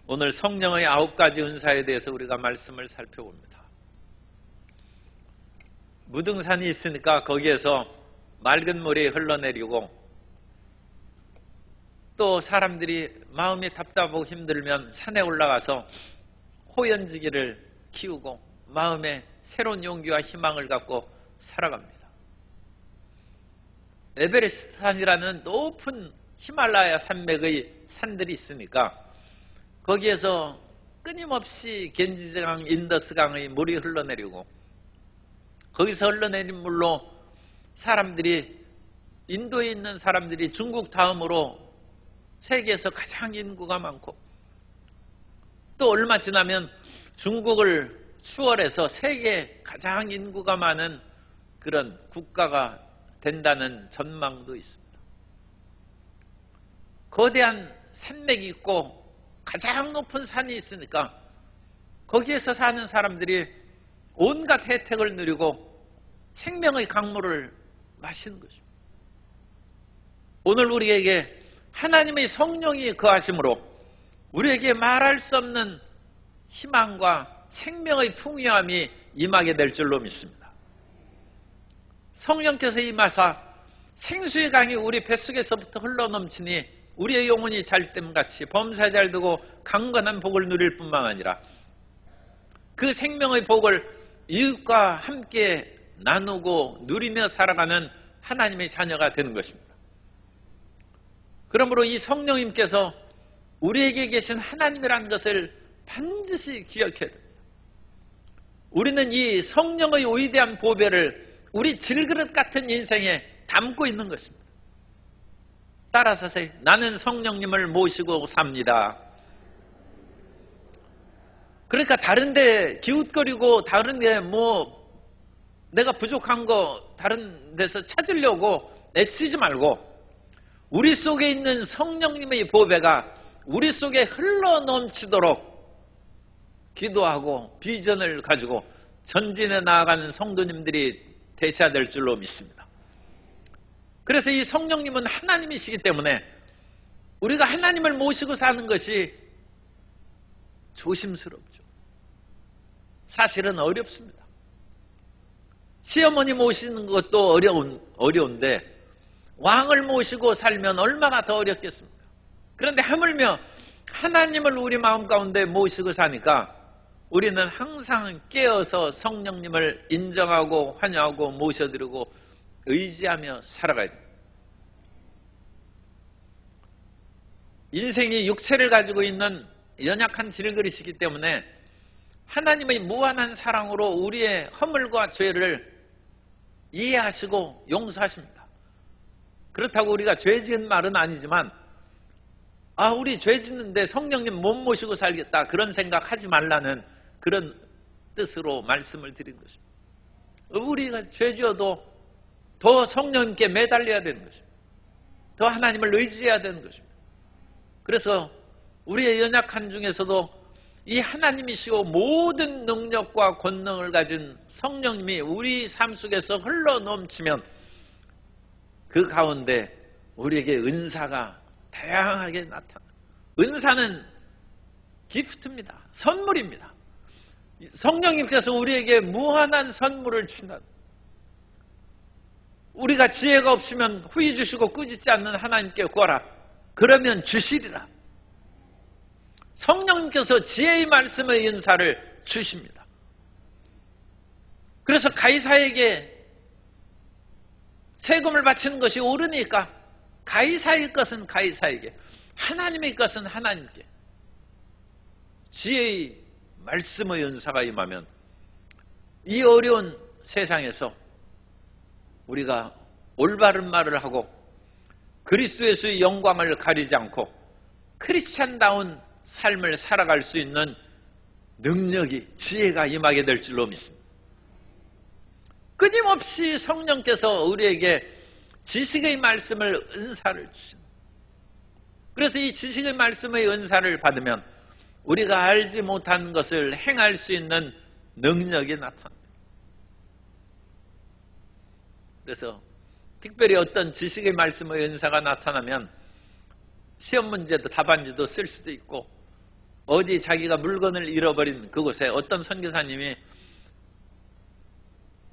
오늘 성령의 9가지 은사에 대해서 우리가 말씀을 살펴봅니다. 무등산이 있으니까 거기에서 맑은 물이 흘러내리고, 또 사람들이 마음이 답답하고 힘들면 산에 올라가서 호연지기를 키우고 마음에 새로운 용기와 희망을 갖고 살아갑니다. 에베레스트 산이라는 높은 히말라야 산맥의 산들이 있으니까 거기에서 끊임없이 겐지강, 인더스강의 물이 흘러내리고, 거기서 흘러내린 물로 사람들이, 인도에 있는 사람들이 중국 다음으로 세계에서 가장 인구가 많고, 또 얼마 지나면 중국을 추월해서 세계 가장 인구가 많은 그런 국가가 된다는 전망도 있습니다. 거대한 산맥이 있고 가장 높은 산이 있으니까 거기에서 사는 사람들이 온갖 혜택을 누리고 생명의 강물을 마시는 것입니다. 오늘 우리에게 하나님의 성령이 거하심으로 우리에게 말할 수 없는 희망과 생명의 풍요함이 임하게 될 줄로 믿습니다. 성령께서 임하사 생수의 강이 우리 뱃속에서부터 흘러넘치니 우리의 영혼이 잘됨같이 범사에 잘 두고 강건한 복을 누릴 뿐만 아니라 그 생명의 복을 이웃과 함께 나누고 누리며 살아가는 하나님의 자녀가 되는 것입니다. 그러므로 이 성령님께서 우리에게 계신 하나님이라는 것을 반드시 기억해야 됩니다. 우리는 이 성령의 위대한 보배를 우리 질그릇 같은 인생에 담고 있는 것입니다. 따라서 나는 성령님을 모시고 삽니다. 그러니까 다른 데 기웃거리고 다른 데 내가 부족한 거 다른 데서 찾으려고 애쓰지 말고 우리 속에 있는 성령님의 보배가 우리 속에 흘러넘치도록 기도하고 비전을 가지고 전진해 나아가는 성도님들이 되셔야 될 줄로 믿습니다. 그래서 이 성령님은 하나님이시기 때문에 우리가 하나님을 모시고 사는 것이 조심스럽죠. 사실은 어렵습니다. 시어머니 모시는 것도 어려운데 왕을 모시고 살면 얼마나 더 어렵겠습니까? 그런데 하물며 하나님을 우리 마음 가운데 모시고 사니까 우리는 항상 깨어서 성령님을 인정하고 환영하고 모셔드리고 의지하며 살아가야 됩니다. 인생이 육체를 가지고 있는 연약한 질그릇이기 때문에 하나님의 무한한 사랑으로 우리의 허물과 죄를 이해하시고 용서하십니다. 그렇다고 우리가 죄 지은 말은 아니지만 우리 죄 짓는데 성령님 못 모시고 살겠다 그런 생각하지 말라는 그런 뜻으로 말씀을 드린 것입니다. 우리가 죄 지어도 더 성령님께 매달려야 되는 것입니다. 더 하나님을 의지해야 되는 것입니다. 그래서 우리의 연약한 중에서도 이 하나님이시고 모든 능력과 권능을 가진 성령님이 우리 삶 속에서 흘러넘치면 그 가운데 우리에게 은사가 다양하게 나타납니다. 은사는 기프트입니다. 선물입니다. 성령님께서 우리에게 무한한 선물을 주신다. 우리가 지혜가 없으면 후히 주시고 꾸짖지 않는 하나님께 구하라. 그러면 주시리라. 성령님께서 지혜의 말씀의 은사를 주십니다. 그래서 가이사에게 세금을 바치는 것이 옳으니까 가이사의 것은 가이사에게, 하나님의 것은 하나님께 지혜의 말씀의 은사가 임하면 이 어려운 세상에서 우리가 올바른 말을 하고 그리스도 예수의 영광을 가리지 않고 크리스찬다운 삶을 살아갈 수 있는 능력이, 지혜가 임하게 될 줄로 믿습니다. 끊임없이 성령께서 우리에게 지식의 말씀을 은사를 주십니다. 그래서 이 지식의 말씀의 은사를 받으면 우리가 알지 못한 것을 행할 수 있는 능력이 나타납니다. 그래서 특별히 어떤 지식의 말씀의 은사가 나타나면 시험 문제도 답안지도 쓸 수도 있고 어디 자기가 물건을 잃어버린 그곳에 어떤 선교사님이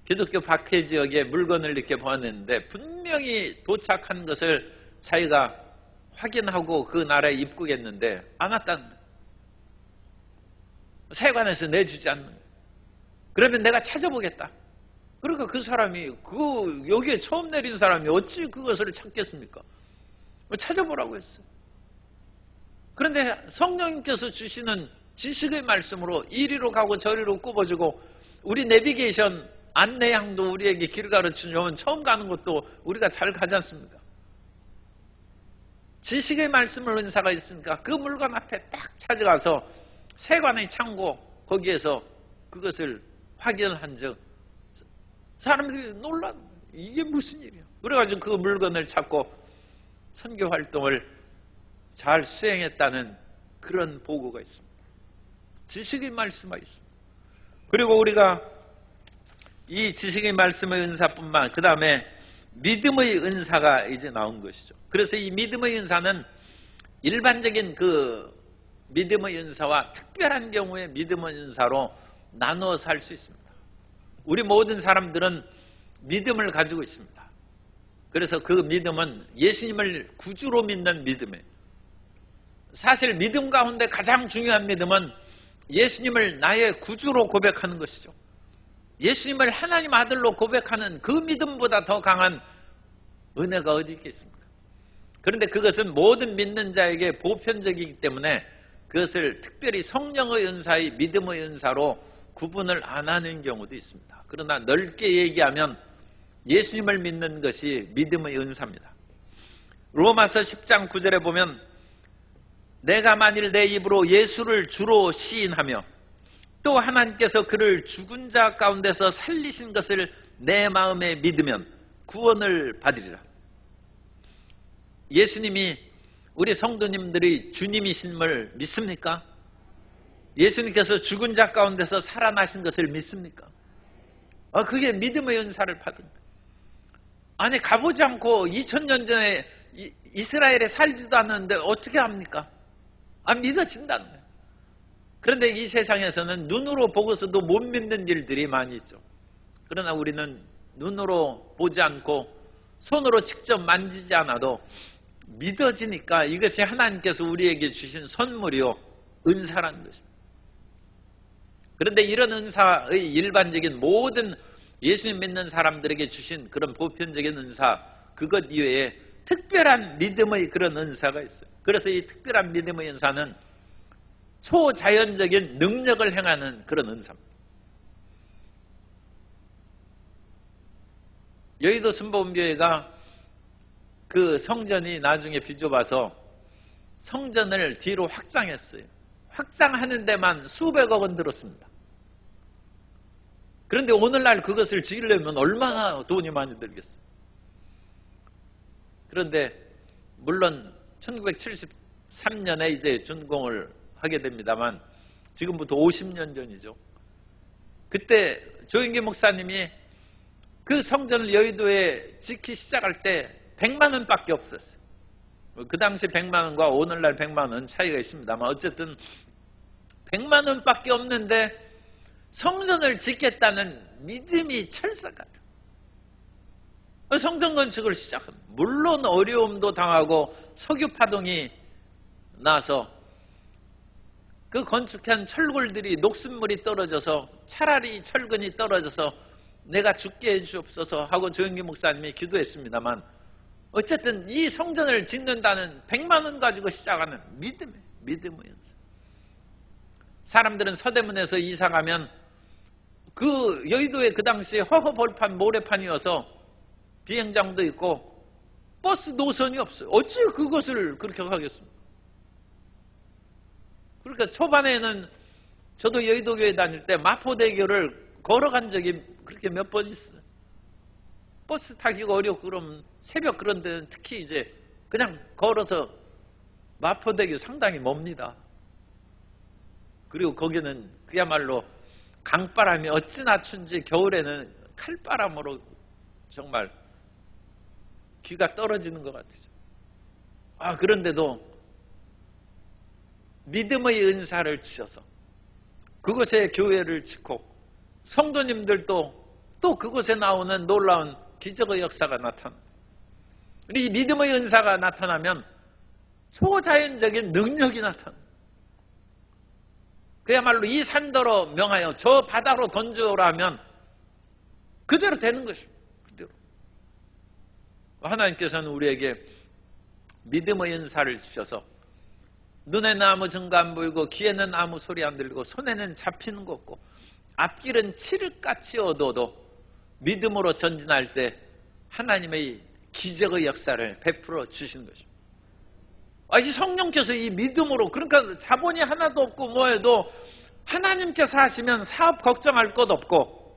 기독교 박해 지역에 물건을 이렇게 보았는데 분명히 도착한 것을 자기가 확인하고 그 나라에 입국했는데 안 왔다는 거예요. 세관에서 내주지 않는 거예요. 그러면 내가 찾아보겠다. 그러니까 그 사람이 여기에 처음 내린 사람이 어찌 그것을 찾겠습니까? 찾아보라고 했어요. 그런데 성령님께서 주시는 지식의 말씀으로 이리로 가고 저리로 굽어지고 우리 내비게이션 안내양도 우리에게 길을 가르치면 처음 가는 것도 우리가 잘 가지 않습니까? 지식의 말씀을 은사가 있으니까 그 물건 앞에 딱 찾아가서 세관의 창고 거기에서 그것을 확인한 적 사람들이 놀란 거예요. 이게 무슨 일이야? 그래가지고 그 물건을 찾고 선교 활동을 잘 수행했다는 그런 보고가 있습니다. 지식의 말씀이 있습니다. 그리고 우리가 이 지식의 말씀의 은사뿐만 그 다음에 믿음의 은사가 이제 나온 것이죠. 그래서 이 믿음의 은사는 일반적인 그 믿음의 은사와 특별한 경우에 믿음의 은사로 나누어서 할 수 있습니다. 우리 모든 사람들은 믿음을 가지고 있습니다. 그래서 그 믿음은 예수님을 구주로 믿는 믿음이에요. 사실 믿음 가운데 가장 중요한 믿음은 예수님을 나의 구주로 고백하는 것이죠. 예수님을 하나님 아들로 고백하는 그 믿음보다 더 강한 은혜가 어디 있겠습니까? 그런데 그것은 모든 믿는 자에게 보편적이기 때문에 그것을 특별히 성령의 은사의 믿음의 은사로 구분을 안 하는 경우도 있습니다. 그러나 넓게 얘기하면 예수님을 믿는 것이 믿음의 은사입니다. 로마서 10장 9절에 보면 내가 만일 내 입으로 예수를 주로 시인하며 또 하나님께서 그를 죽은 자 가운데서 살리신 것을 내 마음에 믿으면 구원을 받으리라. 예수님이 우리 성도님들이 주님이심을 믿습니까? 예수님께서 죽은 자 가운데서 살아나신 것을 믿습니까? 그게 믿음의 은사를 받은 거예요. 아니 가보지 않고 2000년 전에 이스라엘에 살지도 않았는데 어떻게 합니까? 믿어진다는 거예요. 그런데 이 세상에서는 눈으로 보고서도 못 믿는 일들이 많이 있죠. 그러나 우리는 눈으로 보지 않고 손으로 직접 만지지 않아도 믿어지니까 이것이 하나님께서 우리에게 주신 선물이요 은사라는 것입니다. 그런데 이런 은사의 일반적인 모든 예수님 믿는 사람들에게 주신 그런 보편적인 은사 그것 이외에 특별한 믿음의 그런 은사가 있어요. 그래서 이 특별한 믿음의 은사는 초자연적인 능력을 행하는 그런 은사입니다. 여의도 순복음교회가 그 성전이 나중에 비좁아서 성전을 뒤로 확장했어요. 확장하는 데만 수백억 원 들었습니다. 그런데 오늘날 그것을 지으려면 얼마나 돈이 많이 들겠어요. 그런데 물론 1973년에 이제 준공을 하게 됩니다만 지금부터 50년 전이죠. 그때 조인기 목사님이 그 성전을 여의도에 짓기 시작할 때 100만 원밖에 없었어요. 그 당시 100만 원과 오늘날 100만 원 차이가 있습니다만 어쨌든 100만 원밖에 없는데 성전을 짓겠다는 믿음이 철석하다. 성전 건축을 시작합니다. 물론 어려움도 당하고 석유 파동이 나서 그 건축한 철골들이 녹슨물이 떨어져서 차라리 철근이 떨어져서 내가 죽게 해주옵소서 하고 조영기 목사님이 기도했습니다만 어쨌든 이 성전을 짓는다는 100만 원 가지고 시작하는 믿음의 연습. 사람들은 서대문에서 이사가면 그 여의도에 그 당시에 허허벌판 모래판이어서 비행장도 있고 버스 노선이 없어요. 어찌 그것을 그렇게 하겠습니까? 그러니까 초반에는 저도 여의도교회 다닐 때 마포대교를 걸어간 적이 그렇게 몇 번 있어요. 버스 타기가 어렵고 그러면 새벽 그런 데는 특히 이제 그냥 걸어서 마포대교 상당히 멉니다. 그리고 거기는 그야말로 강바람이 어찌나 춘지 겨울에는 칼바람으로 정말 귀가 떨어지는 것 같아요. 그런데도 믿음의 은사를 주셔서 그곳에 교회를 짓고 성도님들도 또 그곳에 나오는 놀라운 기적의 역사가 나타납니다. 이 믿음의 은사가 나타나면 초자연적인 능력이 나타납니다. 그야말로 이 산더러 명하여 저 바다로 던져오라 하면 그대로 되는 것입니다. 그대로. 하나님께서는 우리에게 믿음의 은사를 주셔서 눈에는 아무 증거 안 보이고 귀에는 아무 소리 안 들리고 손에는 잡히는 거 없고 앞길은 칠흑같이 어두워도 믿음으로 전진할 때 하나님의 기적의 역사를 베풀어 주신 것입니다. 이 성령께서 이 믿음으로, 그러니까 자본이 하나도 없고 뭐해도 하나님께서 하시면 사업 걱정할 것 없고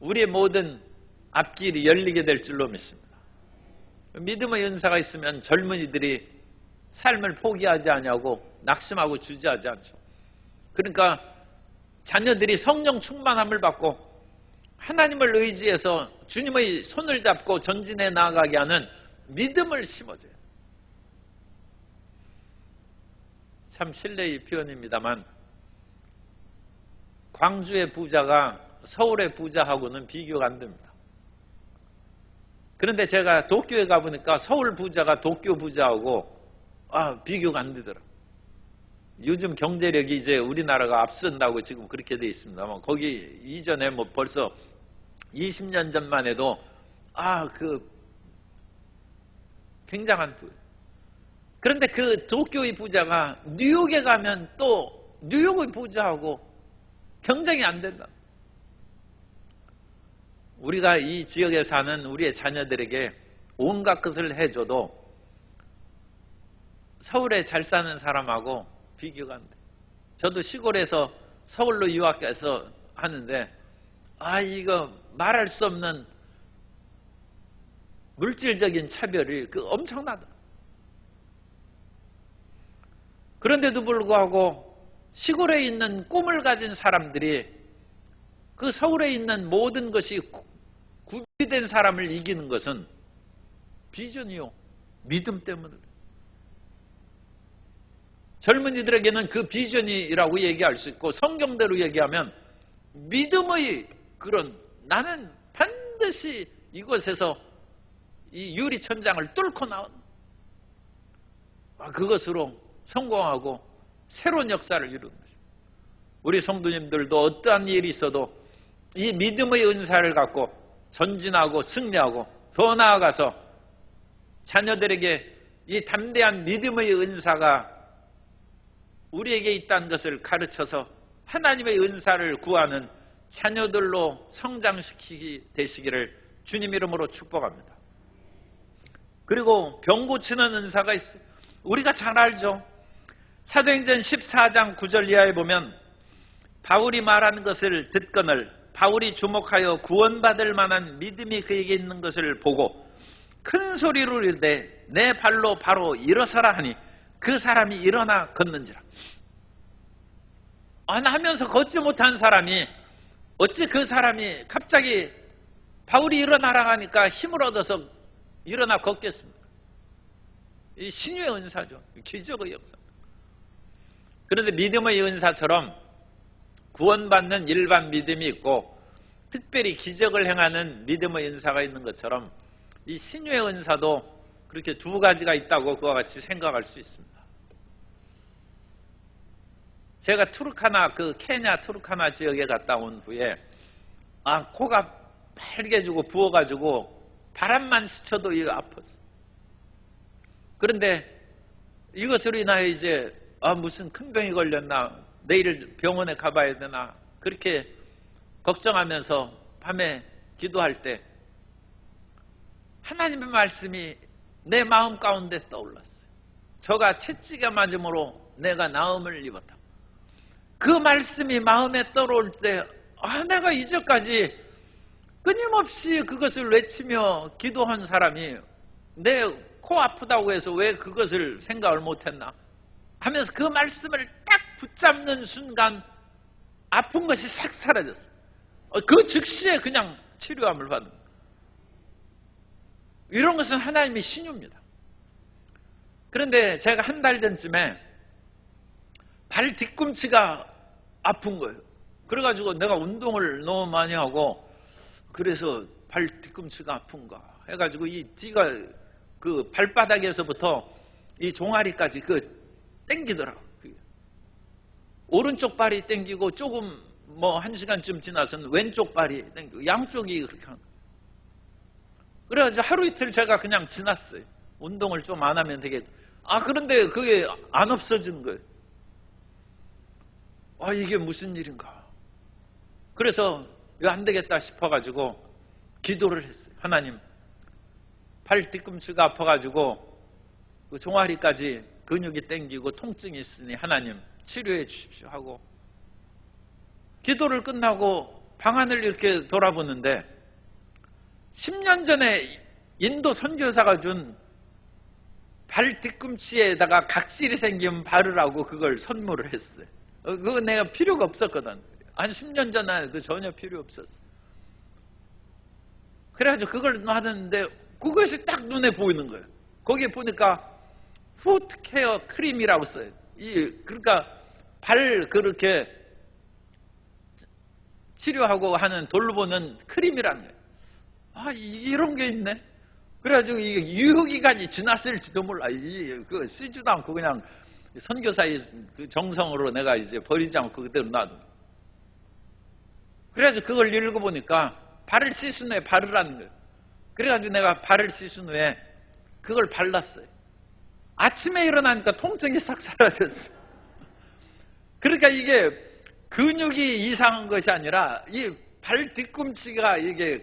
우리의 모든 앞길이 열리게 될 줄로 믿습니다. 믿음의 은사가 있으면 젊은이들이 삶을 포기하지 않냐고 낙심하고 주저하지 않죠. 그러니까 자녀들이 성령 충만함을 받고 하나님을 의지해서 주님의 손을 잡고 전진해 나아가게 하는 믿음을 심어줘요. 참 실례의 표현입니다만 광주의 부자가 서울의 부자하고는 비교가 안 됩니다. 그런데 제가 도쿄에 가보니까 서울 부자가 도쿄 부자하고 비교가 안 되더라고요. 요즘 경제력이 이제 우리나라가 앞선다고 지금 그렇게 돼 있습니다만 거기 이전에 뭐 벌써 20년 전만 해도 굉장한 부자. 그런데 그 도쿄의 부자가 뉴욕에 가면 또 뉴욕의 부자하고 경쟁이 안 된다. 우리가 이 지역에 사는 우리의 자녀들에게 온갖 것을 해줘도 서울에 잘 사는 사람하고 비교가 안 돼. 저도 시골에서 서울로 유학해서 하는데 이거 말할 수 없는 물질적인 차별이 엄청나다. 그런데도 불구하고 시골에 있는 꿈을 가진 사람들이 그 서울에 있는 모든 것이 구비된 사람을 이기는 것은 비전이요, 믿음 때문에. 젊은이들에게는 그 비전이라고 얘기할 수 있고 성경대로 얘기하면 믿음의 나는 반드시 이곳에서 이 유리천장을 뚫고 나온 그것으로 성공하고 새로운 역사를 이루는 것입니다. 우리 성도님들도 어떠한 일이 있어도 이 믿음의 은사를 갖고 전진하고 승리하고 더 나아가서 자녀들에게 이 담대한 믿음의 은사가 우리에게 있다는 것을 가르쳐서 하나님의 은사를 구하는 자녀들로 성장시키기 되시기를 주님 이름으로 축복합니다. 그리고 병 고치는 은사가 있어요. 우리가 잘 알죠. 사도행전 14장 9절 이하에 보면 바울이 말하는 것을 듣거늘 바울이 주목하여 구원받을 만한 믿음이 그에게 있는 것을 보고 큰 소리로 이르되 내 발로 바로 일어서라 하니 그 사람이 일어나 걷는지라. 하면서 걷지 못한 사람이 어찌 그 사람이 갑자기 바울이 일어나라 하니까 힘을 얻어서 일어나 걷겠습니까? 이 신유의 은사죠. 기적의 역사. 그런데 믿음의 은사처럼 구원받는 일반 믿음이 있고 특별히 기적을 행하는 믿음의 은사가 있는 것처럼 이 신유의 은사도 그렇게 두 가지가 있다고 그와 같이 생각할 수 있습니다. 제가 케냐 투르카나 지역에 갔다 온 후에 코가 빨개지고 부어가지고 바람만 스쳐도 아팠어. 그런데 이것으로 인하여 이제 무슨 큰 병이 걸렸나, 내일 병원에 가봐야 되나 그렇게 걱정하면서 밤에 기도할 때 하나님의 말씀이 내 마음 가운데 떠올랐어요. 저가 채찍에 맞음으로 내가 나음을 입었다. 그 말씀이 마음에 떠올 때 내가 이제까지 끊임없이 그것을 외치며 기도한 사람이 내 코 아프다고 해서 왜 그것을 생각을 못했나 하면서 그 말씀을 딱 붙잡는 순간 아픈 것이 싹 사라졌어요. 그 즉시에 그냥 치료함을 받은. 이런 것은 하나님의 신유입니다. 그런데 제가 한 달 전쯤에 발 뒤꿈치가 아픈 거예요. 그래가지고 내가 운동을 너무 많이 하고 그래서 발 뒤꿈치가 아픈가 해가지고 이 뒤가 그 발바닥에서부터 이 종아리까지 땡기더라고. 오른쪽 발이 땡기고 조금 뭐 1시간쯤 지나서는 왼쪽 발이 땡기고 양쪽이 그렇게 하는 거예요. 그래가지고 하루 이틀 제가 그냥 지났어요. 운동을 좀 안 하면 되겠다. 그런데 그게 안 없어지는 거예요. 이게 무슨 일인가. 그래서 이거 안 되겠다 싶어가지고 기도를 했어요. 하나님, 발 뒤꿈치가 아파가지고 그 종아리까지 근육이 땡기고 통증이 있으니 하나님 치료해 주십시오 하고 기도를 끝나고 방안을 이렇게 돌아보는데 10년 전에 인도 선교사가 준 발 뒤꿈치에다가 각질이 생기면 바르라고 그걸 선물을 했어요. 그거 내가 필요가 없었거든. 한 10년 전에도 전혀 필요 없었어. 그래가지고 그걸 놔뒀는데 그것이 딱 눈에 보이는 거예요. 거기에 보니까 푸트케어 크림이라고 써요. 그러니까 발 그렇게 치료하고 하는 돌보는 크림이라는 거예요. 이런 게 있네. 그래가지고 이게 유효기간이 지났을지도 몰라. 쓰지도 않고 그냥 선교사의 그 정성으로 내가 이제 버리지 않고 그대로 놔둬. 그래가지고 그걸 읽어보니까 발을 씻은 후에 바르라는 거예요. 그래가지고 내가 발을 씻은 후에 그걸 발랐어요. 아침에 일어나니까 통증이 싹 사라졌어요. 그러니까 이게 근육이 이상한 것이 아니라 이 발 뒤꿈치가 이게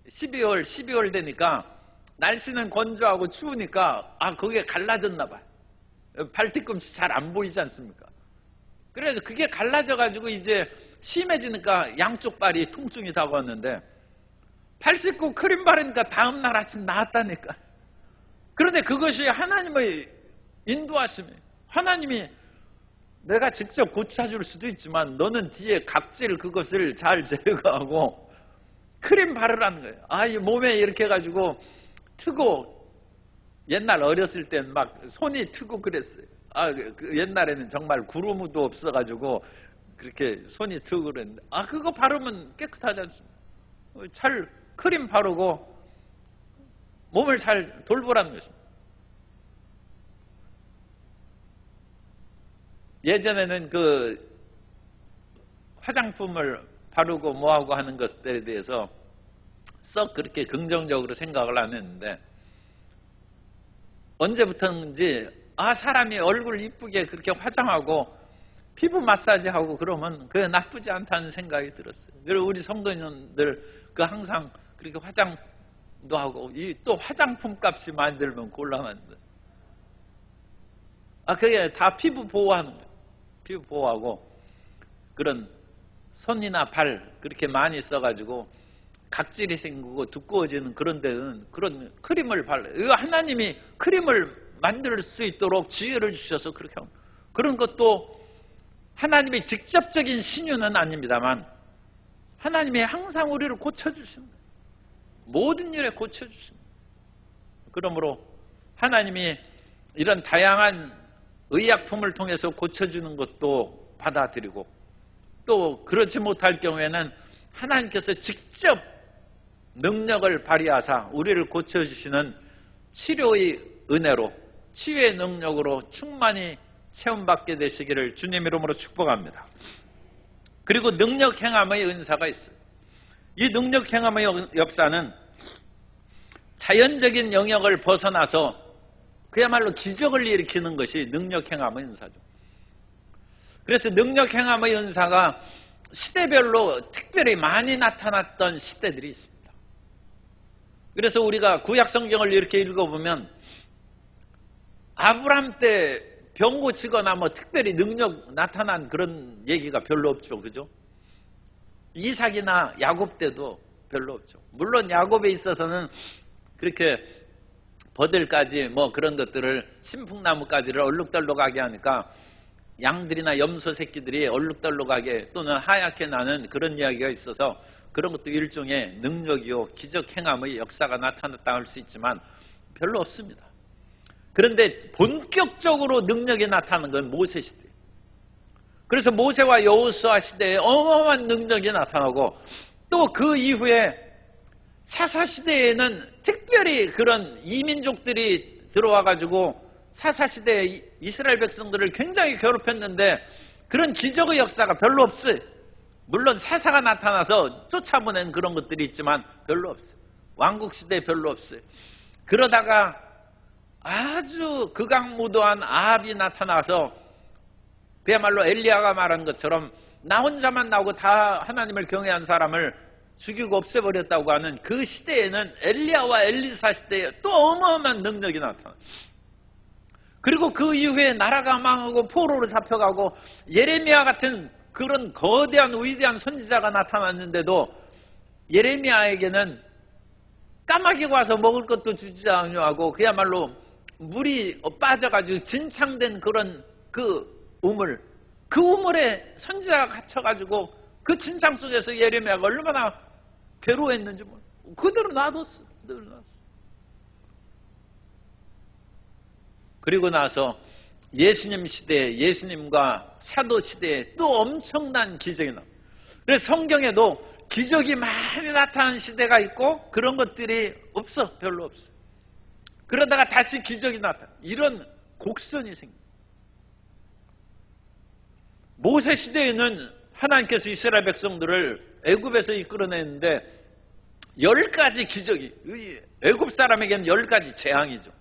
12월 되니까 날씨는 건조하고 추우니까 그게 갈라졌나 봐요. 발 뒤꿈치 잘 안 보이지 않습니까? 그래서 그게 갈라져가지고 이제 심해지니까 양쪽 발이 통증이 다가왔는데 발 씻고 크림 바르니까 다음날 아침 나았다니까. 그런데 그것이 하나님의 인도하심이에요. 하나님이 내가 직접 고쳐줄 수도 있지만 너는 뒤에 각질 그것을 잘 제거하고 크림 바르라는 거예요. 이 몸에 이렇게 해가지고 트고 옛날 어렸을 땐 막 손이 트고 그랬어요. 그 옛날에는 정말 구루무도 없어가지고 그렇게 손이 트고 그랬는데 그거 바르면 깨끗하지 않습니까? 잘 크림 바르고 몸을 잘 돌보라는 것입니다. 예전에는 그 화장품을 바르고 뭐하고 하는 것들에 대해서 썩 그렇게 긍정적으로 생각을 안 했는데 언제부터인지 사람이 얼굴 이쁘게 그렇게 화장하고 피부 마사지하고 그러면 그게 나쁘지 않다는 생각이 들었어요. 그리고 우리 성도님들 항상 그렇게 화장도 하고 또 화장품 값이 많이 들면 곤란한데 그게 다 피부 보호하는 거예요. 피부 보호하고 그런 손이나 발 그렇게 많이 써가지고 각질이 생기고 두꺼워지는 그런 데는 그런 크림을 발라요. 하나님이 크림을 만들 수 있도록 지혜를 주셔서 그렇게 합니다. 그런 것도 하나님의 직접적인 신유는 아닙니다만 하나님이 항상 우리를 고쳐주십니다. 모든 일에 고쳐주십니다. 그러므로 하나님이 이런 다양한 의약품을 통해서 고쳐주는 것도 받아들이고 또 그렇지 못할 경우에는 하나님께서 직접 능력을 발휘하사 우리를 고쳐주시는 치료의 은혜로 치유의 능력으로 충만히 체험받게 되시기를 주님 이름으로 축복합니다. 그리고 능력 행함의 은사가 있어요. 이 능력 행함의 역사는 자연적인 영역을 벗어나서 그야말로 기적을 일으키는 것이 능력 행함의 은사죠. 그래서 능력 행함의 은사가 시대별로 특별히 많이 나타났던 시대들이 있습니다. 그래서 우리가 구약 성경을 이렇게 읽어보면 아브람 때 병 고치거나 뭐 특별히 능력 나타난 그런 얘기가 별로 없죠. 그죠? 이삭이나 야곱 때도 별로 없죠. 물론 야곱에 있어서는 그렇게 버들까지 뭐 그런 것들을 신풍나무까지를 얼룩덜룩하게 하니까 양들이나 염소 새끼들이 얼룩덜룩하게 또는 하얗게 나는 그런 이야기가 있어서 그런 것도 일종의 능력이요 기적 행함의 역사가 나타났다 할 수 있지만 별로 없습니다. 그런데 본격적으로 능력이 나타나는 건 모세 시대. 그래서 모세와 여호수아 시대에 어마어마한 능력이 나타나고 또 그 이후에 사사 시대에는 특별히 그런 이민족들이 들어와가지고 사사 시대에 이스라엘 백성들을 굉장히 괴롭혔는데 그런 기적의 역사가 별로 없어요. 물론 사사가 나타나서 쫓아보낸 그런 것들이 있지만 별로 없어요. 왕국 시대에 별로 없어요. 그러다가 아주 극악무도한 아합이 나타나서 그야말로 엘리야가 말한 것처럼 나 혼자만 나오고 다 하나님을 경외한 사람을 죽이고 없애버렸다고 하는 그 시대에는 엘리야와 엘리사 시대에 또 어마어마한 능력이 나타나요. 그리고 그 이후에 나라가 망하고 포로로 잡혀가고 예레미야 같은 그런 거대한 위대한 선지자가 나타났는데도 예레미야에게는 까마귀가 와서 먹을 것도 주지 않냐고 그야말로 물이 빠져가지고 진창된 그런 그 우물, 그 우물에 선지자가 갇혀가지고 그 진창 속에서 예레미야가 얼마나 괴로워했는지 그대로 놔뒀어. 그대로 놔뒀어. 그리고 나서 예수님 시대에 예수님과 사도 시대에 또 엄청난 기적이 나옵니다. 그래서 성경에도 기적이 많이 나타나는 시대가 있고 그런 것들이 없어. 별로 없어. 그러다가 다시 기적이 나타나. 이런 곡선이 생깁니다. 모세 시대에는 하나님께서 이스라엘 백성들을 애굽에서 이끌어냈는데 10가지 기적이, 애굽 사람에게는 10가지 재앙이죠.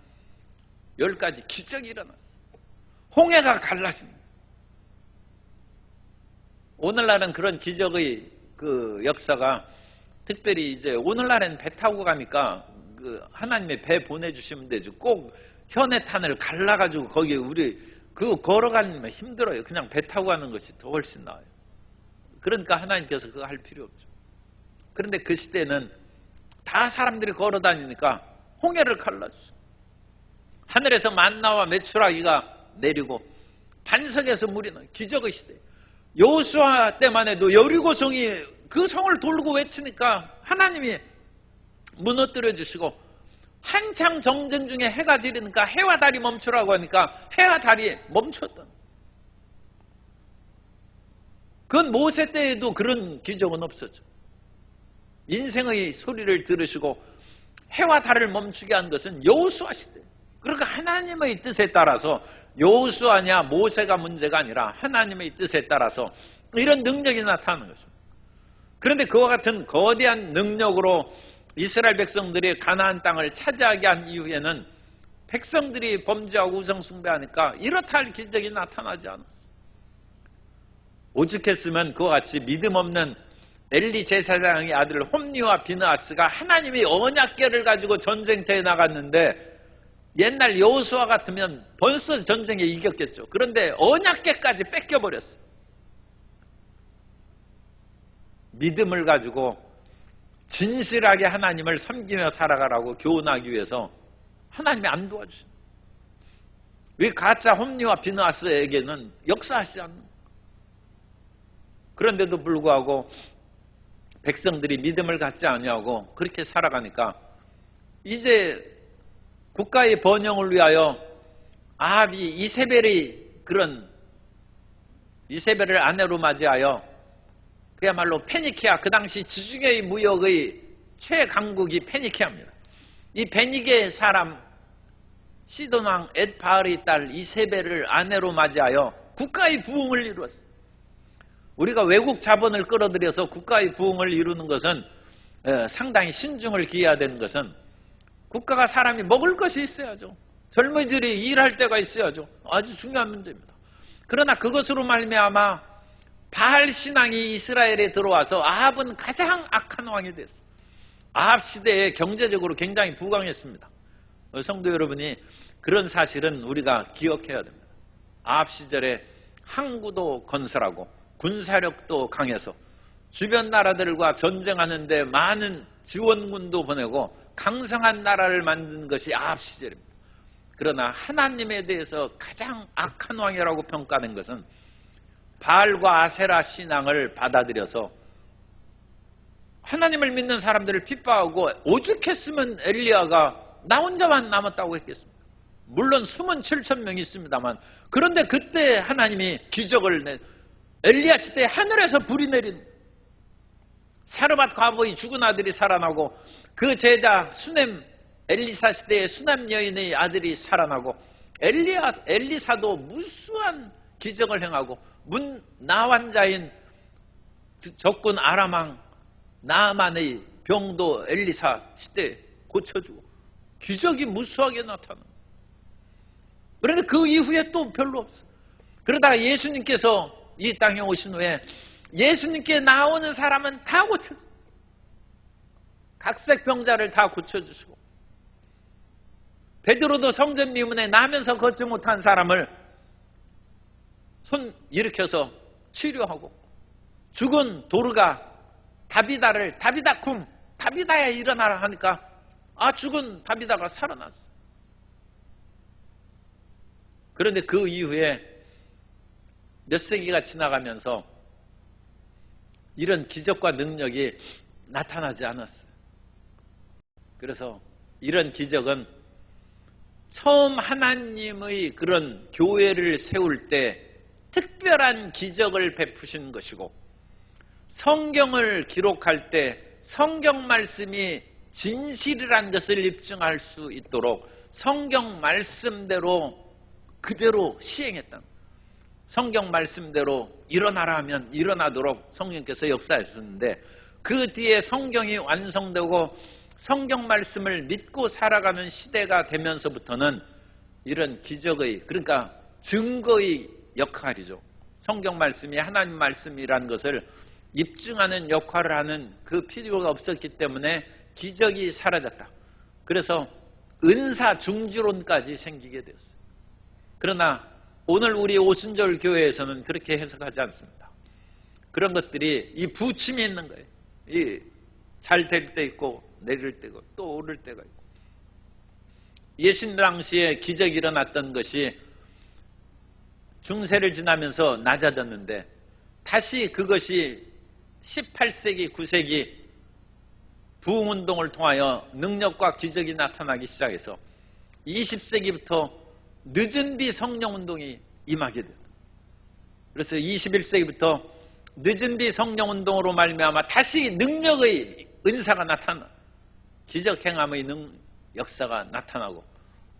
10가지 기적이 일어났어요. 홍해가 갈라집니다. 오늘날은 그런 기적의 그 역사가 특별히 이제 오늘날엔 배 타고 가니까 그 하나님의 배 보내주시면 되죠. 꼭 현해탄을 갈라가지고 거기에 우리 그거 걸어가면 힘들어요. 그냥 배 타고 가는 것이 더 훨씬 나아요. 그러니까 하나님께서 그거 할 필요 없죠. 그런데 그 시대는 다 사람들이 걸어 다니니까 홍해를 갈라줬어요. 하늘에서 만나와 메추라기가 내리고 반석에서 물이 나요. 기적의 시대. 여호수아 때만 해도 여리고성이 그 성을 돌고 외치니까 하나님이 무너뜨려 주시고 한창 정전 중에 해가 지리니까 해와 달이 멈추라고 하니까 해와 달이 멈췄다. 그건 모세 때에도 그런 기적은 없었죠. 인생의 소리를 들으시고 해와 달을 멈추게 한 것은 여호수아 시대. 그러니까 하나님의 뜻에 따라서 여호수아냐 모세가 문제가 아니라 하나님의 뜻에 따라서 이런 능력이 나타나는 것입니다. 그런데 그와 같은 거대한 능력으로 이스라엘 백성들이 가나안 땅을 차지하게 한 이후에는 백성들이 범죄하고 우상숭배하니까 이렇다 할 기적이 나타나지 않았어요. 오죽했으면 그와 같이 믿음 없는 엘리 제사장의 아들 홈리와 비느하스가 하나님의 언약궤를 가지고 전쟁터에 나갔는데 옛날 여호수아 같으면 벌써 전쟁에 이겼겠죠. 그런데 언약궤까지 뺏겨버렸어요. 믿음을 가지고 진실하게 하나님을 섬기며 살아가라고 교훈하기 위해서 하나님이 안 도와주십니다. 왜 가짜 홈리와 비느하스에게는 역사하시지 않는 거예요. 그런데도 불구하고 백성들이 믿음을 갖지 아니하고 그렇게 살아가니까 이제 국가의 번영을 위하여 아합이 이세벨을 아내로 맞이하여 그야말로 페니키아, 그 당시 지중해 무역의 최강국이 페니키아입니다. 이 베니게 사람 시돈왕 엣바알의 딸 이세벨을 아내로 맞이하여 국가의 부흥을 이루었어요. 우리가 외국 자본을 끌어들여서 국가의 부흥을 이루는 것은 상당히 신중을 기해야 되는 것은 국가가 사람이 먹을 것이 있어야죠. 젊은이들이 일할 때가 있어야죠. 아주 중요한 문제입니다. 그러나 그것으로 말미암아 바알 신앙이 이스라엘에 들어와서 아합은 가장 악한 왕이 됐어요. 아합 시대에 경제적으로 굉장히 부강했습니다. 성도 여러분이 그런 사실은 우리가 기억해야 됩니다. 아합 시절에 항구도 건설하고 군사력도 강해서 주변 나라들과 전쟁하는데 많은 지원군도 보내고 강성한 나라를 만든 것이 아합 시절입니다. 그러나 하나님에 대해서 가장 악한 왕이라고 평가된 것은 바알과 아세라 신앙을 받아들여서 하나님을 믿는 사람들을 핍박하고 오죽했으면 엘리야가 나 혼자만 남았다고 했겠습니까? 물론 숨은 7천 명이 있습니다만, 그런데 그때 하나님이 기적을 엘리야 시대에 하늘에서 불이 내린, 사르밧 과부의 죽은 아들이 살아나고, 그 제자 수넴, 엘리사 시대의 수넴 여인의 아들이 살아나고, 엘리사도 무수한 기적을 행하고, 나환자인 적군 아람왕 나아만의 병도 엘리사 시대에 고쳐주고, 기적이 무수하게 나타나. 그런데 그 이후에 또 별로 없어. 그러다가 예수님께서 이 땅에 오신 후에 예수님께 나오는 사람은 다 고쳐, 각색 병자를 다 고쳐주시고, 베드로도 성전 미문에 나면서 걷지 못한 사람을 손 일으켜서 치료하고, 죽은 도르가 다비다를 다비다쿰, 다비다야 일어나라 하니까 죽은 다비다가 살아났어. 그런데 그 이후에 몇 세기가 지나가면서 이런 기적과 능력이 나타나지 않았어요. 그래서 이런 기적은 처음 하나님의 그런 교회를 세울 때 특별한 기적을 베푸신 것이고, 성경을 기록할 때 성경 말씀이 진실이란 것을 입증할 수 있도록 성경 말씀대로 그대로 시행했다. 성경 말씀대로 일어나라 하면 일어나도록 성령께서 역사하셨는데, 그 뒤에 성경이 완성되고 성경 말씀을 믿고 살아가는 시대가 되면서부터는 이런 기적의, 그러니까 증거의 역할이죠. 성경 말씀이 하나님 말씀이라는 것을 입증하는 역할을 하는 그 필요가 없었기 때문에 기적이 사라졌다. 그래서 은사 중지론까지 생기게 되었어요. 그러나 오늘 우리 오순절 교회에서는 그렇게 해석하지 않습니다. 그런 것들이 이 부침이 있는 거예요. 이 잘 될 때 있고 내릴 때고 또 오를 때가 있고. 예수님 당시에 기적이 일어났던 것이 중세를 지나면서 낮아졌는데, 다시 그것이 18세기, 9세기 부흥운동을 통하여 능력과 기적이 나타나기 시작해서 20세기부터 늦은 비 성령운동이 임하게 됩니다. 그래서 21세기부터 늦은 비 성령운동으로 말미암아 다시 능력의 은사가 나타나, 기적 행함의 역사가 나타나고,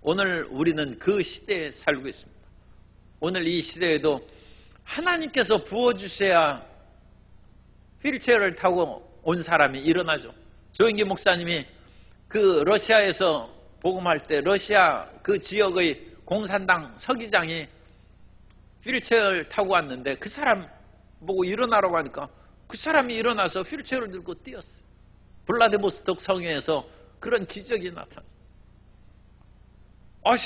오늘 우리는 그 시대에 살고 있습니다. 오늘 이 시대에도 하나님께서 부어주셔야 휠체어를 타고 온 사람이 일어나죠. 조영기 목사님이 그 러시아에서 복음할 때 러시아 그 지역의 공산당 서기장이 휠체어를 타고 왔는데, 그 사람 보고 일어나라고 하니까 그 사람이 일어나서 휠체어를 들고 뛰었어요. 블라디보스톡 성에서 그런 기적이 나타났어요.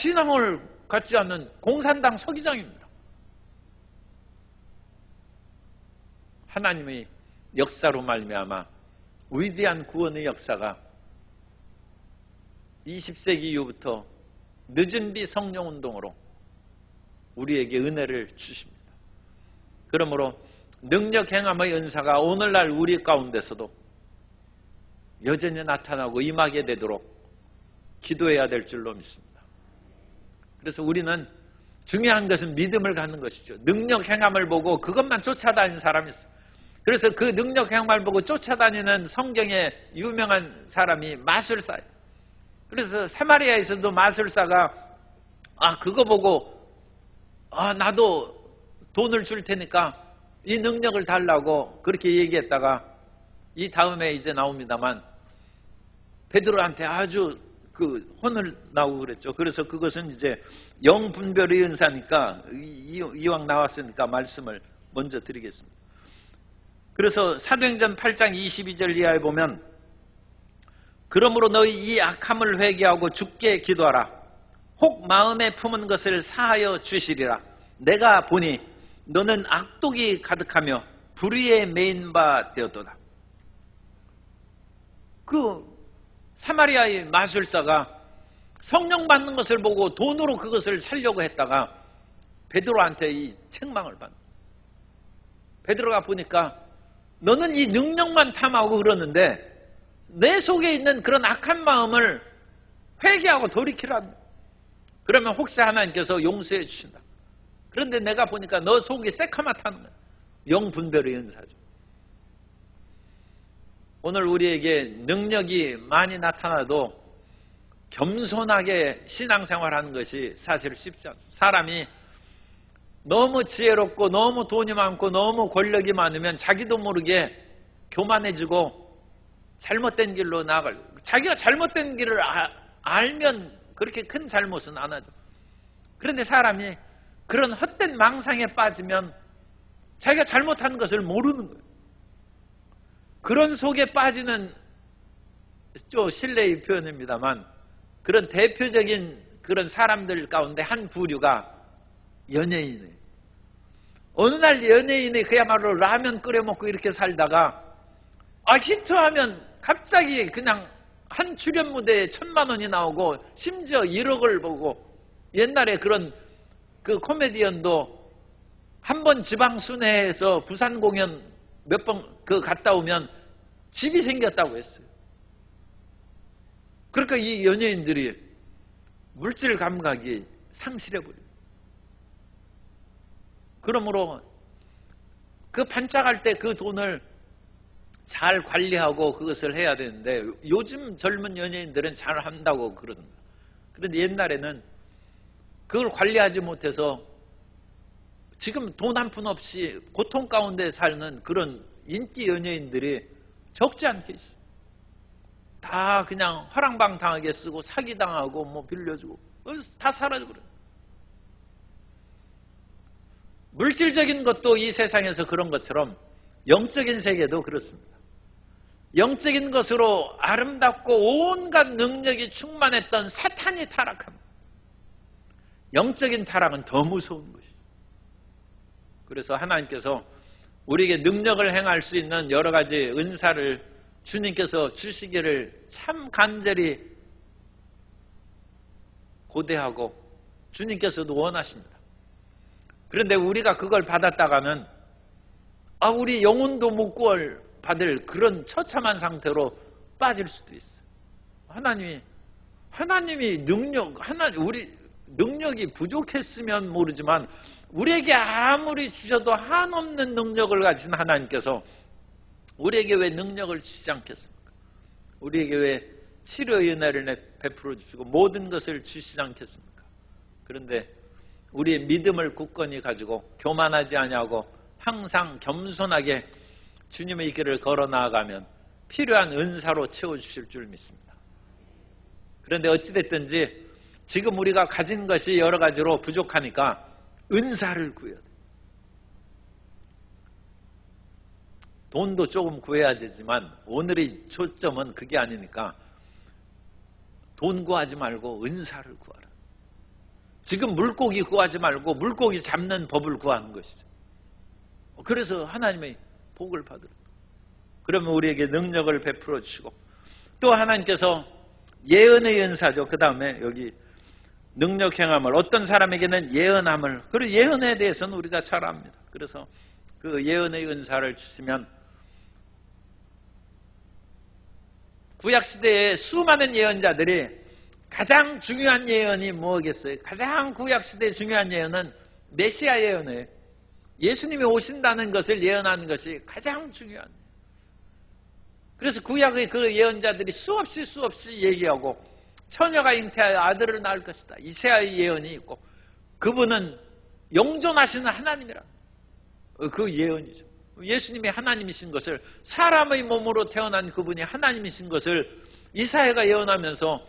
신앙을 갖지 않는 공산당 서기장입니다. 하나님의 역사로 말미암아 위대한 구원의 역사가 20세기 이후부터 늦은 비 성령운동으로 우리에게 은혜를 주십니다. 그러므로 능력 행함의 은사가 오늘날 우리 가운데서도 여전히 나타나고 임하게 되도록 기도해야 될 줄로 믿습니다. 그래서 우리는 중요한 것은 믿음을 갖는 것이죠. 능력 행함을 보고 그것만 쫓아다니는 사람이 있어요. 그래서 그 능력 행함을 보고 쫓아다니는 성경에 유명한 사람이 마술사예요. 그래서 사마리아에서도 마술사가 그거 보고 나도 돈을 줄 테니까 이 능력을 달라고 그렇게 얘기했다가, 이 다음에 이제 나옵니다만 베드로한테 아주 그 혼을 나오고 그랬죠. 그래서 그것은 이제 영분별의 은사니까 이왕 나왔으니까 말씀을 먼저 드리겠습니다. 그래서 사도행전 8장 22절 이하에 보면, 그러므로 너희 이 악함을 회개하고 주께 기도하라. 혹 마음에 품은 것을 사하여 주시리라. 내가 보니 너는 악독이 가득하며 불의에 매인 바 되었도다. 그 사마리아의 마술사가 성령 받는 것을 보고 돈으로 그것을 살려고 했다가 베드로한테 이 책망을 받는. 베드로가 보니까 너는 이 능력만 탐하고 그러는데 내 속에 있는 그런 악한 마음을 회개하고 돌이키라. 그러면 혹시 하나님께서 용서해 주신다. 그런데 내가 보니까 너 속이 새카맣다는 거야. 영분별의 은사죠. 오늘 우리에게 능력이 많이 나타나도 겸손하게 신앙생활하는 것이 사실 쉽지 않습니다. 사람이 너무 지혜롭고 너무 돈이 많고 너무 권력이 많으면 자기도 모르게 교만해지고 잘못된 길로 나아갈, 자기가 잘못된 길을 알면 그렇게 큰 잘못은 안 하죠. 그런데 사람이 그런 헛된 망상에 빠지면 자기가 잘못한 것을 모르는 거예요. 그런 속에 빠지는 좀 실례의 표현입니다만 그런 대표적인 그런 사람들 가운데 한 부류가 연예인이에요. 어느 날 연예인이 그야말로 라면 끓여 먹고 이렇게 살다가 히트하면 갑자기 그냥 한 출연 무대에 1,000만 원이 나오고 심지어 1억을 보고, 옛날에 그런 그 코미디언도 한 번 지방 순회에서 부산 공연 몇 번 갔다 오면 집이 생겼다고 했어요. 그러니까 이 연예인들이 물질 감각이 상실해버려요. 그러므로 그 반짝할 때 그 돈을 잘 관리하고 그것을 해야 되는데 요즘 젊은 연예인들은 잘 한다고 그러던가. 그런데 옛날에는 그걸 관리하지 못해서 지금 돈 한 푼 없이 고통 가운데 사는 그런 인기 연예인들이 적지 않게 있어요. 다 그냥 화랑방탕하게 쓰고 사기당하고 뭐 빌려주고 다 사라져버려요. 물질적인 것도 이 세상에서 그런 것처럼 영적인 세계도 그렇습니다. 영적인 것으로 아름답고 온갖 능력이 충만했던 사탄이 타락합니다. 영적인 타락은 더 무서운 것이죠. 그래서 하나님께서 우리에게 능력을 행할 수 있는 여러 가지 은사를 주님께서 주시기를 참 간절히 고대하고 주님께서도 원하십니다. 그런데 우리가 그걸 받았다가는 우리 영혼도 못 구할 받을 그런 처참한 상태로 빠질 수도 있어요. 하나님이 우리 능력이 부족했으면 모르지만 우리에게 아무리 주셔도 한없는 능력을 가진 하나님께서 우리에게 왜 능력을 주시지 않겠습니까? 우리에게 왜 치료의 은혜를 베풀어 주시고 모든 것을 주시지 않겠습니까? 그런데 우리의 믿음을 굳건히 가지고 교만하지 아니하고 항상 겸손하게 주님의 길을 걸어 나아가면 필요한 은사로 채워주실 줄 믿습니다. 그런데 어찌됐든지 지금 우리가 가진 것이 여러 가지로 부족하니까 은사를 구해야 돼요. 돈도 조금 구해야 되지만 오늘의 초점은 그게 아니니까 돈 구하지 말고 은사를 구하라. 지금 물고기 구하지 말고 물고기 잡는 법을 구하는 것이죠. 그래서 하나님의 복을 받으라. 그러면 우리에게 능력을 베풀어 주시고 또 하나님께서 예언의 은사죠. 그 다음에 여기 능력 행함을, 어떤 사람에게는 예언함을, 그리고 예언에 대해서는 우리가 잘 압니다. 그래서 그 예언의 은사를 주시면 구약시대에 수많은 예언자들이 가장 중요한 예언이 뭐겠어요? 가장 구약시대에 중요한 예언은 메시아 예언이에요. 예수님이 오신다는 것을 예언하는 것이 가장 중요한. 그래서 구약의 그 예언자들이 수없이 얘기하고 처녀가 잉태하여 아들을 낳을 것이다. 이사야의 예언이 있고 그분은 영존하시는 하나님이라. 그 예언이죠. 예수님이 하나님이신 것을, 사람의 몸으로 태어난 그분이 하나님이신 것을 이사야가 예언하면서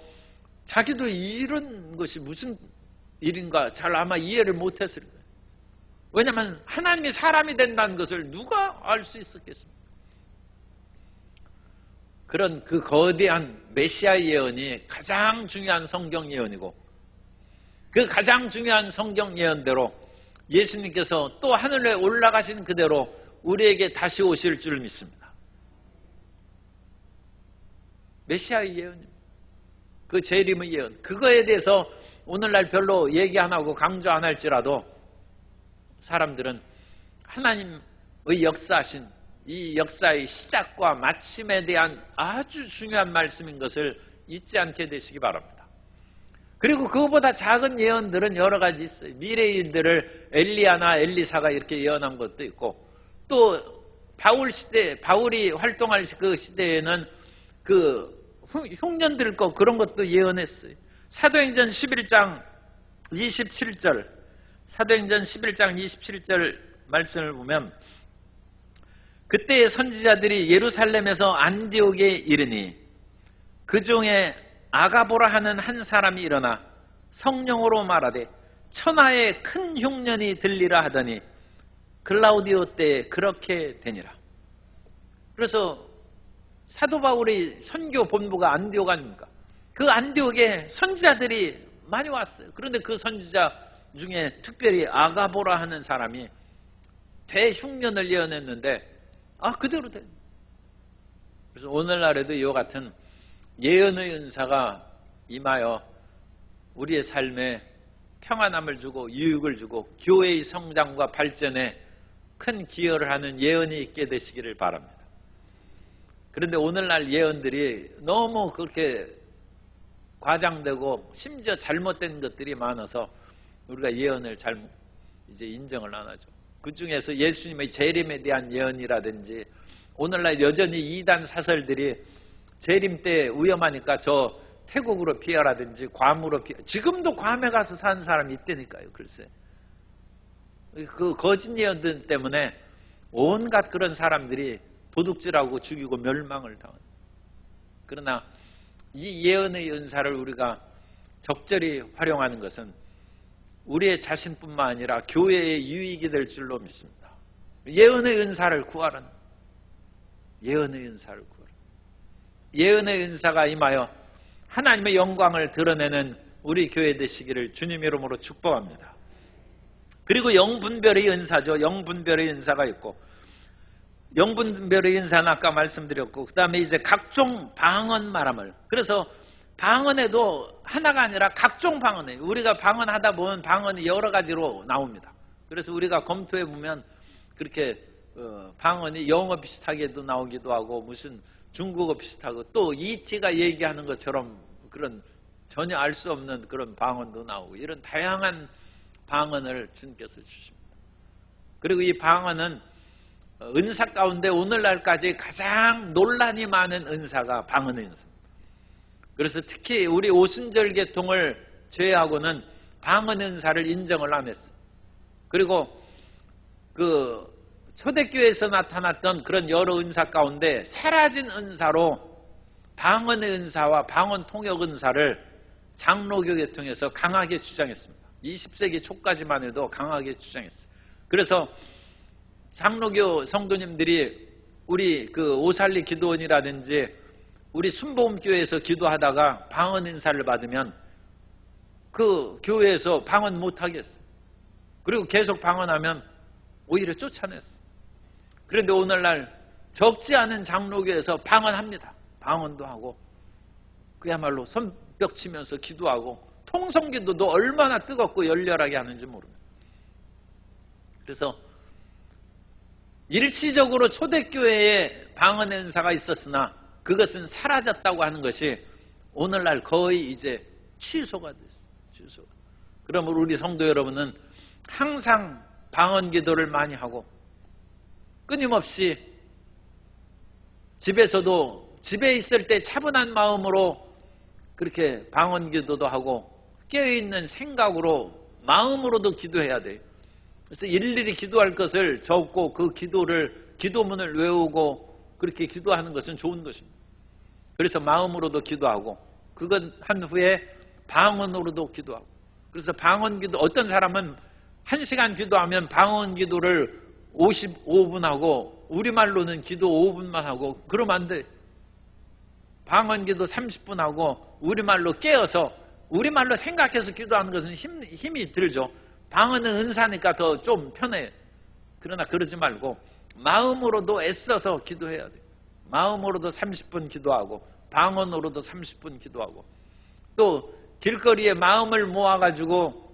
자기도 이런 것이 무슨 일인가 잘 아마 이해를 못했을 거예요. 왜냐하면 하나님이 사람이 된다는 것을 누가 알 수 있었겠습니까? 그런 그 거대한 메시아 예언이 가장 중요한 성경 예언이고 그 가장 중요한 성경 예언대로 예수님께서 또 하늘에 올라가신 그대로 우리에게 다시 오실 줄 믿습니다. 메시아의 예언입니다. 그 재림의 예언, 그거에 대해서 오늘날 별로 얘기 안 하고 강조 안 할지라도 사람들은 하나님의 역사하신 이 역사의 시작과 마침에 대한 아주 중요한 말씀인 것을 잊지 않게 되시기 바랍니다. 그리고 그거보다 작은 예언들은 여러 가지 있어요. 미래의 일들을 엘리야나 엘리사가 이렇게 예언한 것도 있고, 또 바울이 활동할 그 시대에는 그 흉년들 거 그런 것도 예언했어요. 사도행전 11장 27절, 사도행전 11장 27절 말씀을 보면, 그때의 선지자들이 예루살렘에서 안디옥에 이르니 그 중에 아가보라 하는 한 사람이 일어나 성령으로 말하되 천하에 큰 흉년이 들리라 하더니 글라우디오 때에 그렇게 되니라. 그래서 사도 바울의 선교 본부가 안디옥 아닙니까? 그 안디옥에 선지자들이 많이 왔어요. 그런데 그 선지자 중에 특별히 아가보라 하는 사람이 대흉년을 예언했는데 그대로 돼. 그래서 오늘날에도 이와 같은 예언의 은사가 임하여 우리의 삶에 평안함을 주고 유익을 주고 교회의 성장과 발전에 큰 기여를 하는 예언이 있게 되시기를 바랍니다. 그런데 오늘날 예언들이 너무 그렇게 과장되고 심지어 잘못된 것들이 많아서 우리가 예언을 이제 인정을 안 하죠. 그 중에서 예수님의 재림에 대한 예언이라든지, 오늘날 여전히 이단 사설들이 재림 때 위험하니까 저 태국으로 피하라든지 괌으로 지금도 괌에 가서 사는 사람이 있다니까요. 글쎄, 그 거짓 예언들 때문에 온갖 그런 사람들이 도둑질하고 죽이고 멸망을 당합니다. 그러나 이 예언의 은사를 우리가 적절히 활용하는 것은 우리의 자신뿐만 아니라 교회의 유익이 될 줄로 믿습니다. 예언의 은사를 구하라는, 예언의 은사를 구하라. 예언의 은사가 임하여 하나님의 영광을 드러내는 우리 교회 되시기를 주님 이름으로 축복합니다. 그리고 영분별의 은사죠. 영분별의 은사가 있고, 영분별의 은사는 아까 말씀드렸고, 그 다음에 이제 각종 방언 말함을, 그래서 방언에도 하나가 아니라 각종 방언이에요. 우리가 방언하다 보면 방언이 여러 가지로 나옵니다. 그래서 우리가 검토해 보면 그렇게 방언이 영어 비슷하게도 나오기도 하고, 무슨 중국어 비슷하고, 또 ET가 얘기하는 것처럼 그런 전혀 알 수 없는 그런 방언도 나오고, 이런 다양한 방언을 주님께서 주십니다. 그리고 이 방언은 은사 가운데 오늘날까지 가장 논란이 많은 은사가 방언의 은사입니다. 그래서 특히 우리 오순절 계통을 제외하고는 방언의 은사를 인정을 안 했어요. 그리고 그 초대교회에서 나타났던 그런 여러 은사 가운데 사라진 은사로 방언의 은사와 방언 통역 은사를 장로교 계통에서 강하게 주장했습니다. 20세기 초까지만 해도 강하게 주장했어요. 그래서 장로교 성도님들이 우리 그 오살리 기도원이라든지 우리 순복음교회에서 기도하다가 방언 인사를 받으면 그 교회에서 방언 못하겠어요. 그리고 계속 방언하면 오히려 쫓아냈어요. 그런데 오늘날 적지 않은 장로교에서 방언합니다. 방언도 하고 그야말로 손뼉 치면서 기도하고, 통성기도도 얼마나 뜨겁고 열렬하게 하는지 모릅니다. 그래서 일시적으로 초대교회에 방언의 은사가 있었으나 그것은 사라졌다고 하는 것이 오늘날 거의 이제 취소가 됐어요. 취소가. 그러므로 우리 성도 여러분은 항상 방언 기도를 많이 하고, 끊임없이 집에서도 집에 있을 때 차분한 마음으로 그렇게 방언 기도도 하고, 깨어있는 생각으로 마음으로도 기도해야 돼요. 그래서 일일이 기도할 것을 적고 그 기도문을 외우고 그렇게 기도하는 것은 좋은 것입니다. 그래서 마음으로도 기도하고, 그건 한 후에 방언으로도 기도하고. 그래서 방언 기도, 어떤 사람은 1시간 기도하면 방언 기도를 55분 하고 우리말로는 기도 5분만 하고 그러면 안 돼. 방언 기도 30분 하고 우리말로 깨어서 우리말로 생각해서 기도하는 것은 힘이 들죠. 방언은 은사니까 더 좀 편해. 그러나 그러지 말고 마음으로도 애써서 기도해야 돼. 마음으로도 30분 기도하고 방언으로도 30분 기도하고, 또 길거리에 마음을 모아가지고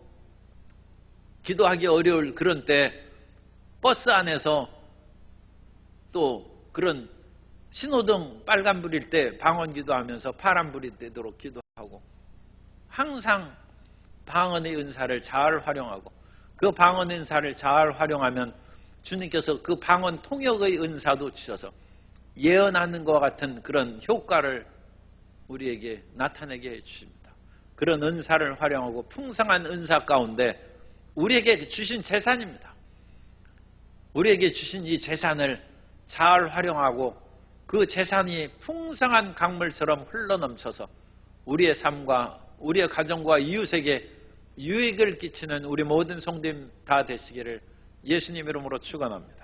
기도하기 어려울 그런 때 버스 안에서 또 그런 신호등 빨간불일 때 방언 기도하면서 파란불이 되도록 기도하고, 항상 방언의 은사를 잘 활용하고 그 방언 은사를 잘 활용하면 주님께서 그 방언 통역의 은사도 주셔서 예언하는 것과 같은 그런 효과를 우리에게 나타내게 해주십니다. 그런 은사를 활용하고 풍성한 은사 가운데 우리에게 주신 재산입니다. 우리에게 주신 이 재산을 잘 활용하고 그 재산이 풍성한 강물처럼 흘러넘쳐서 우리의 삶과 우리의 가정과 이웃에게 유익을 끼치는 우리 모든 성도님 다 되시기를 예수님 이름으로 축원합니다.